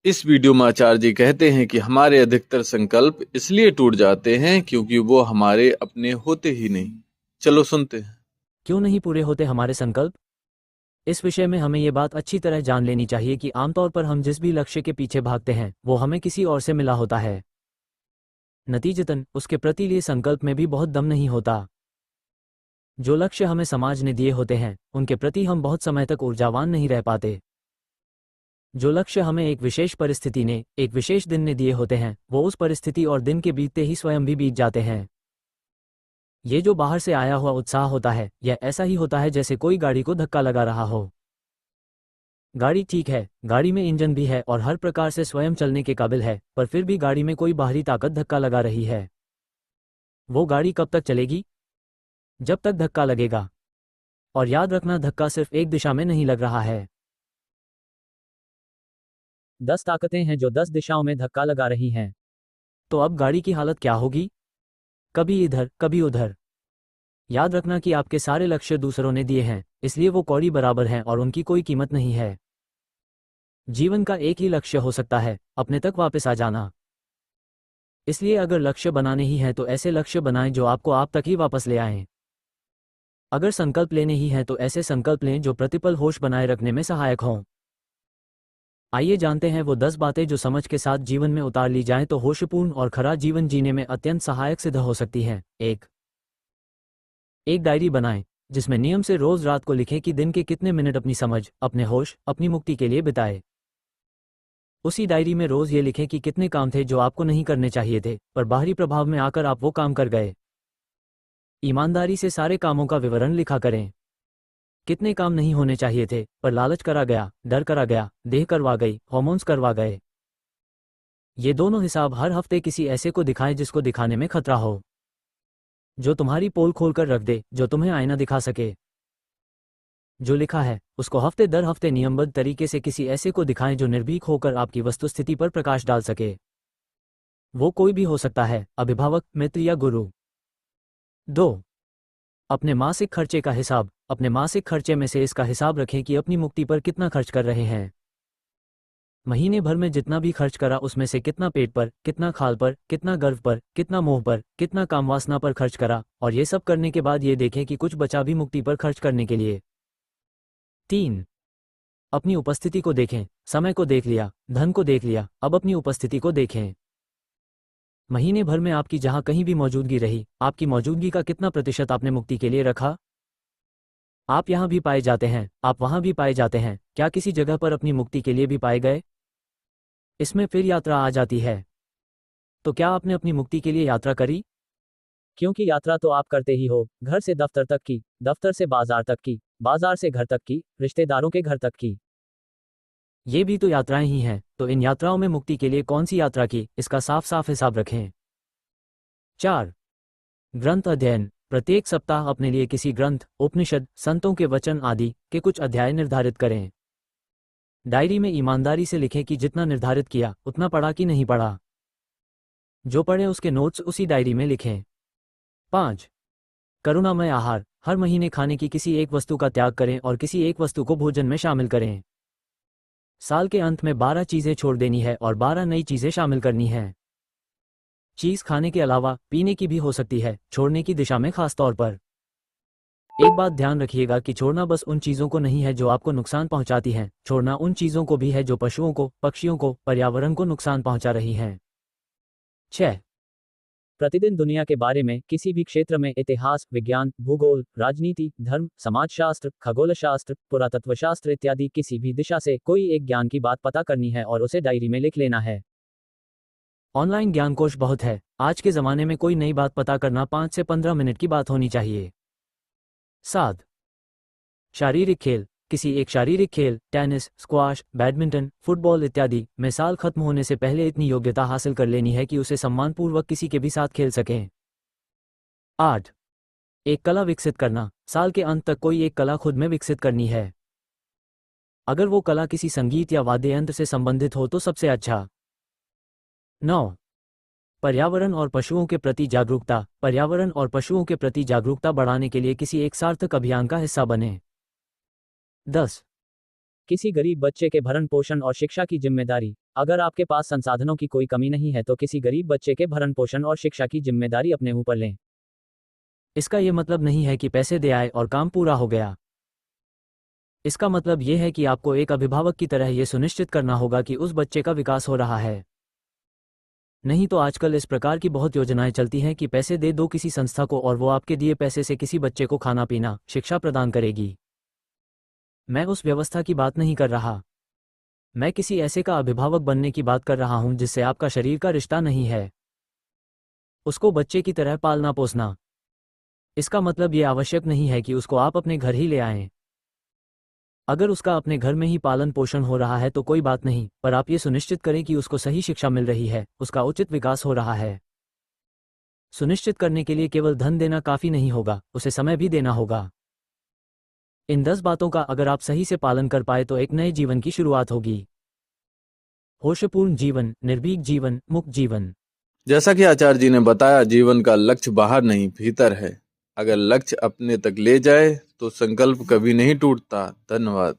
इस वीडियो में आचार्य जी कहते हैं कि हमारे अधिकतर संकल्प इसलिए टूट जाते हैं क्योंकि वो हमारे अपने होते ही नहीं। चलो सुनते हैं। क्यों नहीं पूरे होते हमारे संकल्प? इस विषय में हमें ये बात अच्छी तरह जान लेनी चाहिए कि आमतौर पर हम जिस भी लक्ष्य के पीछे भागते हैं वो हमें किसी और से मिला होता है। नतीजतन उसके प्रति लिए संकल्प में भी बहुत दम नहीं होता। जो लक्ष्य हमें समाज ने दिए होते हैं उनके प्रति हम बहुत समय तक ऊर्जावान नहीं रह पाते। जो लक्ष्य हमें एक विशेष परिस्थिति ने एक विशेष दिन ने दिए होते हैं वो उस परिस्थिति और दिन के बीतते ही स्वयं भी बीत जाते हैं। ये जो बाहर से आया हुआ उत्साह होता है यह ऐसा ही होता है जैसे कोई गाड़ी को धक्का लगा रहा हो। गाड़ी ठीक है, गाड़ी में इंजन भी है और हर प्रकार से स्वयं चलने के काबिल है, पर फिर भी गाड़ी में कोई बाहरी ताकत धक्का लगा रही है। वो गाड़ी कब तक चलेगी? जब तक धक्का लगेगा। और याद रखना, धक्का सिर्फ एक दिशा में नहीं लग रहा है। 10 ताकतें हैं जो 10 दिशाओं में धक्का लगा रही हैं। तो अब गाड़ी की हालत क्या होगी? कभी इधर कभी उधर। याद रखना कि आपके सारे लक्ष्य दूसरों ने दिए हैं, इसलिए वो कौड़ी बराबर हैं और उनकी कोई कीमत नहीं है। जीवन का एक ही लक्ष्य हो सकता है, अपने तक वापस आ जाना। इसलिए अगर लक्ष्य बनाने ही हैं तो ऐसे लक्ष्य बनाएं जो आपको आप तक ही वापस ले आएं। अगर संकल्प लेने ही हैं तो ऐसे संकल्प लें जो प्रतिपल होश बनाए रखने में सहायक हों। आइए जानते हैं वो 10 बातें जो समझ के साथ जीवन में उतार ली जाएं तो होशपूर्ण और खरा जीवन जीने में अत्यंत सहायक सिद्ध हो सकती हैं। एक डायरी बनाएं जिसमें नियम से रोज रात को लिखें कि दिन के कितने मिनट अपनी समझ, अपने होश, अपनी मुक्ति के लिए बिताए। उसी डायरी में रोज ये लिखें कि कितने काम थे जो आपको नहीं करने चाहिए थे, पर बाहरी प्रभाव में आकर आप वो काम कर गए। ईमानदारी से सारे कामों का विवरण लिखा करें। कितने काम नहीं होने चाहिए थे, पर लालच करा गया, डर करा गया, देह करवा गई, हॉर्मोन्स करवा गए। ये दोनों हिसाब हर हफ्ते किसी ऐसे को दिखाएं जिसको दिखाने में खतरा हो, जो तुम्हारी पोल खोल कर रख दे, जो तुम्हें आईना दिखा सके। जो लिखा है उसको हफ्ते दर हफ्ते नियमबद्ध तरीके से किसी ऐसे को दिखाएं जो निर्भीक होकर आपकी वस्तुस्थिति पर प्रकाश डाल सके। वो कोई भी हो सकता है, अभिभावक, मित्र या गुरु। 2. अपने मासिक खर्चे का हिसाब। अपने मासिक खर्चे में से इसका हिसाब रखें कि अपनी मुक्ति पर कितना खर्च कर रहे हैं। महीने भर में जितना भी खर्च करा उसमें से कितना पेट पर, कितना खाल पर, कितना गर्व पर, कितना मोह पर, कितना कामवासना पर खर्च करा, और ये सब करने के बाद ये देखें कि कुछ बचा भी मुक्ति पर खर्च करने के लिए। 3. अपनी उपस्थिति को देखें। समय को देख लिया, धन को देख लिया, अब अपनी उपस्थिति को देखें। महीने भर में आपकी जहां कहीं भी मौजूदगी रही, आपकी मौजूदगी का कितना प्रतिशत आपने मुक्ति के लिए रखा? आप यहां भी पाए जाते हैं, आप वहां भी पाए जाते हैं, क्या किसी जगह पर अपनी मुक्ति के लिए भी पाए गए? इसमें फिर यात्रा आ जाती है। तो क्या आपने अपनी मुक्ति के लिए यात्रा करी? क्योंकि यात्रा तो आप करते ही हो, घर से दफ्तर तक की, दफ्तर से बाजार तक की, बाजार से घर तक की, रिश्तेदारों के घर तक की। ये भी तो यात्राएं ही हैं, तो इन यात्राओं में मुक्ति के लिए कौन सी यात्रा की, इसका साफ साफ हिसाब रखें। 4. ग्रंथ अध्ययन। प्रत्येक सप्ताह अपने लिए किसी ग्रंथ, उपनिषद, संतों के वचन आदि के कुछ अध्याय निर्धारित करें। डायरी में ईमानदारी से लिखें कि जितना निर्धारित किया उतना पढ़ा कि नहीं पढ़ा। जो पढ़े उसके नोट्स उसी डायरी में लिखें। 5. करुणामय आहार। हर महीने खाने की किसी एक वस्तु का त्याग करें और किसी एक वस्तु को भोजन में शामिल करें। साल के अंत में 12 चीजें छोड़ देनी है और 12 नई चीजें शामिल करनी है। चीज खाने के अलावा पीने की भी हो सकती है, छोड़ने की दिशा में खास तौर पर। एक बात ध्यान रखिएगा कि छोड़ना बस उन चीजों को नहीं है जो आपको नुकसान पहुंचाती हैं, छोड़ना उन चीजों को भी है जो पशुओं को, पक्षियों को, पर्यावरण को नुकसान पहुंचा रही हैं। 6. प्रतिदिन दुनिया के बारे में किसी भी क्षेत्र में इतिहास, विज्ञान, भूगोल, राजनीति, धर्म, समाजशास्त्र, खगोलशास्त्र, पुरातत्वशास्त्र इत्यादि किसी भी दिशा से कोई एक ज्ञान की बात पता करनी है और उसे डायरी में लिख लेना है। ऑनलाइन ज्ञानकोश बहुत है, आज के ज़माने में कोई नई बात पता करना 5 से 15 मिनट की बात होनी चाहिए। 7. शारीरिक खेल। किसी एक शारीरिक खेल, टेनिस, स्क्वाश, बैडमिंटन, फुटबॉल इत्यादि में साल खत्म होने से पहले इतनी योग्यता हासिल कर लेनी है कि उसे सम्मानपूर्वक किसी के भी साथ खेल सकें। 8. एक कला विकसित करना। साल के अंत तक कोई एक कला खुद में विकसित करनी है। अगर वो कला किसी संगीत या वाद्य यंत्र से संबंधित हो तो सबसे अच्छा। 9. पर्यावरण और पशुओं के प्रति जागरूकता। पर्यावरण और पशुओं के प्रति जागरूकता बढ़ाने के लिए किसी एक सार्थक अभियान का हिस्सा बने। 10. किसी गरीब बच्चे के भरण पोषण और शिक्षा की जिम्मेदारी। अगर आपके पास संसाधनों की कोई कमी नहीं है तो किसी गरीब बच्चे के भरण पोषण और शिक्षा की जिम्मेदारी अपने ऊपर लें। इसका ये मतलब नहीं है कि पैसे दे आए और काम पूरा हो गया। इसका मतलब ये है कि आपको एक अभिभावक की तरह ये सुनिश्चित करना होगा कि उस बच्चे का विकास हो रहा है। नहीं तो आजकल इस प्रकार की बहुत योजनाएं चलती हैं कि पैसे दे दो किसी संस्था को और वो आपके दिए पैसे से किसी बच्चे को खाना पीना शिक्षा प्रदान करेगी। मैं उस व्यवस्था की बात नहीं कर रहा। मैं किसी ऐसे का अभिभावक बनने की बात कर रहा हूं जिससे आपका शरीर का रिश्ता नहीं है। उसको बच्चे की तरह पालना पोसना। इसका मतलब ये आवश्यक नहीं है कि उसको आप अपने घर ही ले आएं। अगर उसका अपने घर में ही पालन पोषण हो रहा है तो कोई बात नहीं, पर आप ये सुनिश्चित करें कि उसको सही शिक्षा मिल रही है, उसका उचित विकास हो रहा है। सुनिश्चित करने के लिए केवल धन देना काफी नहीं होगा, उसे समय भी देना होगा। इन 10 बातों का अगर आप सही से पालन कर पाए तो एक नए जीवन की शुरुआत होगी। होशपूर्ण जीवन, निर्भीक जीवन, मुक्त जीवन। जैसा कि आचार्य जी ने बताया, जीवन का लक्ष्य बाहर नहीं भीतर है। अगर लक्ष्य अपने तक ले जाए तो संकल्प कभी नहीं टूटता। धन्यवाद।